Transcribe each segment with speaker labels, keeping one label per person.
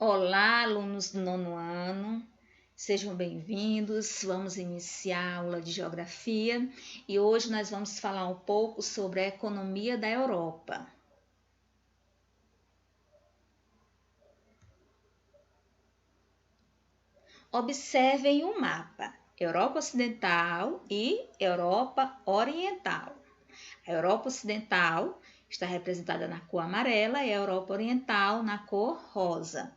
Speaker 1: Olá, alunos do nono ano, sejam bem-vindos. Vamos iniciar a aula de Geografia e hoje nós vamos falar um pouco sobre a economia da Europa. Observem o mapa: Europa Ocidental e Europa Oriental. A Europa Ocidental está representada na cor amarela e a Europa Oriental na cor rosa.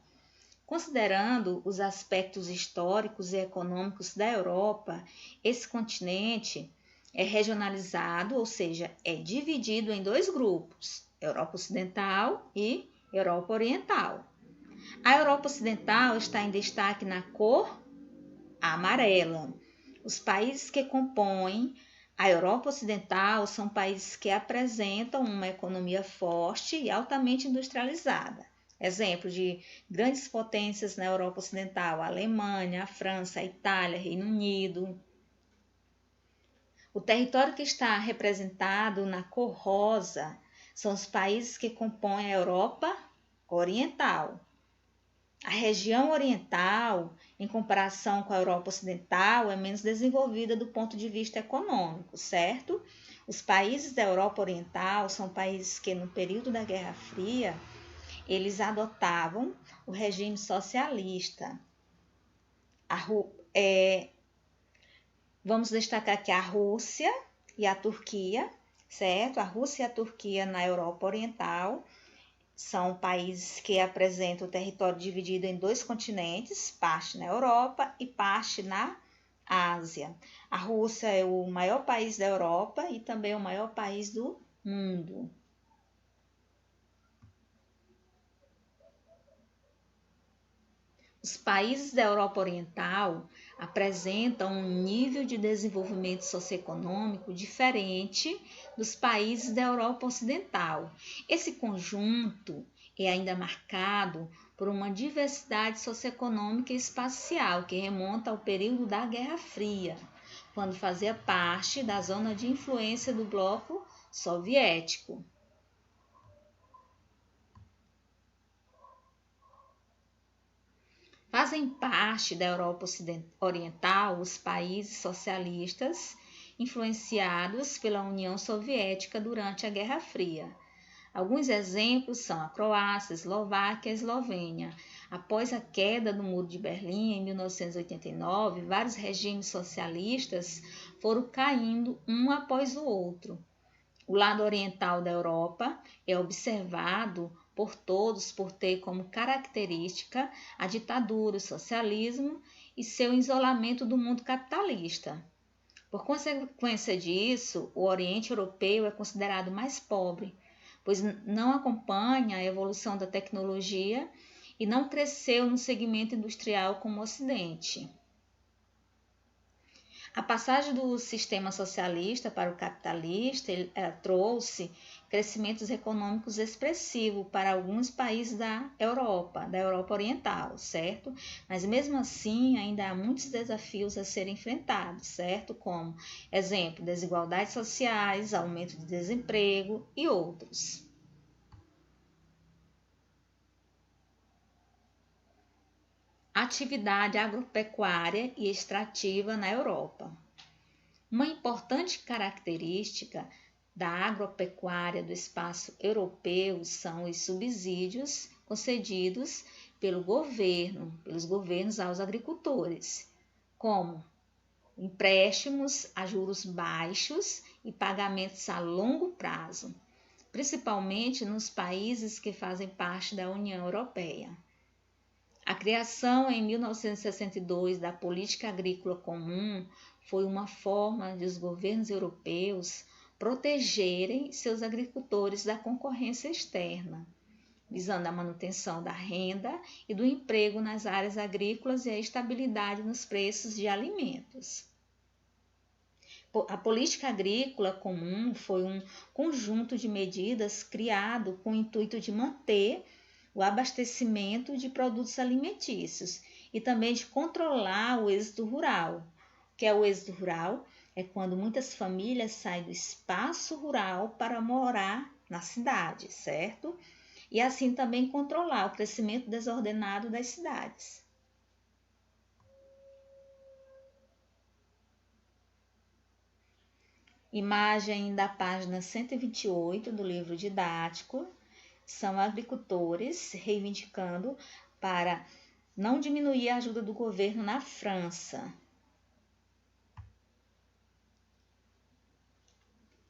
Speaker 1: Considerando os aspectos históricos e econômicos da Europa, esse continente é regionalizado, ou seja, é dividido em dois grupos, Europa Ocidental e Europa Oriental. A Europa Ocidental está em destaque na cor amarela. Os países que compõem a Europa Ocidental são países que apresentam uma economia forte e altamente industrializada. Exemplo de grandes potências na Europa Ocidental: a Alemanha, a França, a Itália, Reino Unido. O território que está representado na cor rosa são os países que compõem a Europa Oriental. A região oriental, em comparação com a Europa Ocidental, é menos desenvolvida do ponto de vista econômico, certo? Os países da Europa Oriental são países que, no período da Guerra Fria, eles adotavam o regime socialista. Vamos destacar aqui a Rússia e a Turquia, certo? A Rússia e a Turquia na Europa Oriental são países que apresentam o território dividido em dois continentes, parte na Europa e parte na Ásia. A Rússia é o maior país da Europa e também o maior país do mundo. Os países da Europa Oriental apresentam um nível de desenvolvimento socioeconômico diferente dos países da Europa Ocidental. Esse conjunto é ainda marcado por uma diversidade socioeconômica e espacial que remonta ao período da Guerra Fria, quando fazia parte da zona de influência do bloco soviético. Fazem parte da Europa Oriental os países socialistas influenciados pela União Soviética durante a Guerra Fria. Alguns exemplos são a Croácia, a Eslováquia e a Eslovênia. Após a queda do Muro de Berlim em 1989, vários regimes socialistas foram caindo um após o outro. O lado oriental da Europa é observado por todos por ter como característica a ditadura, o socialismo e seu isolamento do mundo capitalista. Por consequência disso, o Oriente Europeu é considerado mais pobre, pois não acompanha a evolução da tecnologia e não cresceu no segmento industrial como o Ocidente. A passagem do sistema socialista para o capitalista trouxe crescimentos econômicos expressivos para alguns países da Europa Oriental, certo? Mas mesmo assim ainda há muitos desafios a serem enfrentados, certo? Como, exemplo, desigualdades sociais, aumento de desemprego e outros. Atividade agropecuária e extrativa na Europa. Uma importante característica da agropecuária do espaço europeu são os subsídios concedidos pelos governos aos agricultores, como empréstimos a juros baixos e pagamentos a longo prazo, principalmente nos países que fazem parte da União Europeia. A criação em 1962 da Política Agrícola Comum foi uma forma de os governos europeus protegerem seus agricultores da concorrência externa, visando a manutenção da renda e do emprego nas áreas agrícolas e a estabilidade nos preços de alimentos. A Política Agrícola Comum foi um conjunto de medidas criado com o intuito de manter o abastecimento de produtos alimentícios e também de controlar o êxodo rural. O que é o êxodo rural? É quando muitas famílias saem do espaço rural para morar na cidade, certo? e assim também controlar o crescimento desordenado das cidades. Imagem da página 128 do livro didático. São agricultores reivindicando para não diminuir a ajuda do governo na França.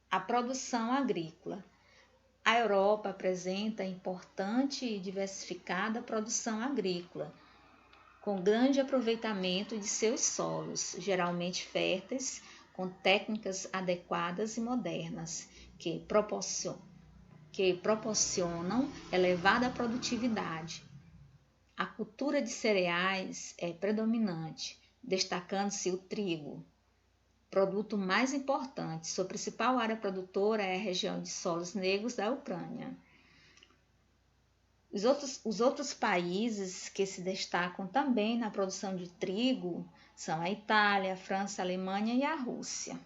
Speaker 1: A produção agrícola. A Europa apresenta importante e diversificada produção agrícola, com grande aproveitamento de seus solos, geralmente férteis, com técnicas adequadas e modernas, que proporcionam elevada produtividade. A cultura de cereais é predominante, destacando-se o trigo, produto mais importante. Sua principal área produtora é a região de solos negros da Ucrânia. Os outros países que se destacam também na produção de trigo são a Itália, a França, a Alemanha e a Rússia.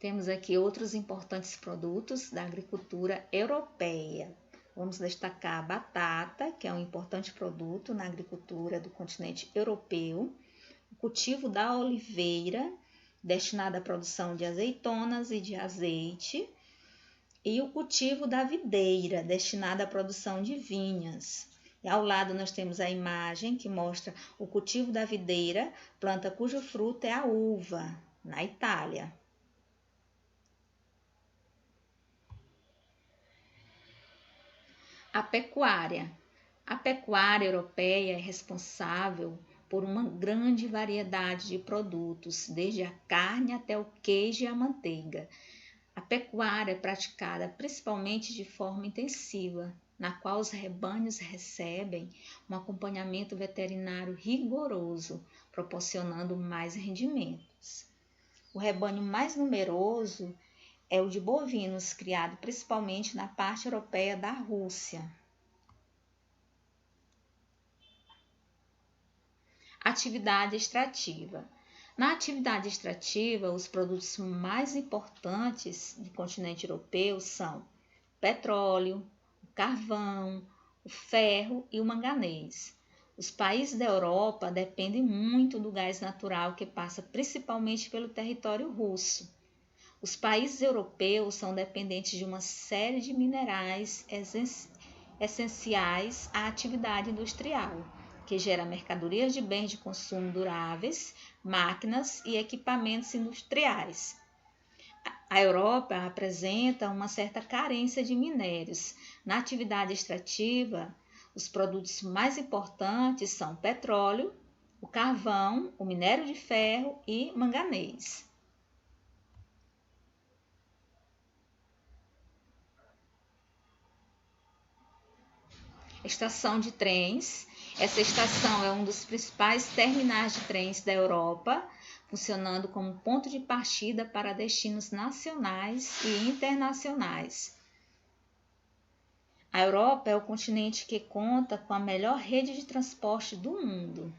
Speaker 1: Temos aqui outros importantes produtos da agricultura europeia. Vamos destacar a batata, que é um importante produto na agricultura do continente europeu, o cultivo da oliveira, destinado à produção de azeitonas e de azeite, e o cultivo da videira, destinado à produção de vinhas. E ao lado nós temos a imagem que mostra o cultivo da videira, planta cujo fruto é a uva, na Itália. A pecuária. A pecuária europeia é responsável por uma grande variedade de produtos, desde a carne até o queijo e a manteiga. A pecuária é praticada principalmente de forma intensiva, na qual os rebanhos recebem um acompanhamento veterinário rigoroso, proporcionando mais rendimentos. O rebanho mais numeroso é o de bovinos, criado principalmente na parte europeia da Rússia. Atividade extrativa. Na atividade extrativa, os produtos mais importantes do continente europeu são o petróleo, o carvão, o ferro e o manganês. Os países da Europa dependem muito do gás natural que passa principalmente pelo território russo. Os países europeus são dependentes de uma série de minerais essenciais à atividade industrial, que gera mercadorias de bens de consumo duráveis, máquinas e equipamentos industriais. A Europa apresenta uma certa carência de minérios. Na atividade extrativa, os produtos mais importantes são o petróleo, o carvão, o minério de ferro e manganês. Estação de trens. Essa estação é um dos principais terminais de trens da Europa, funcionando como ponto de partida para destinos nacionais e internacionais. A Europa é o continente que conta com a melhor rede de transporte do mundo.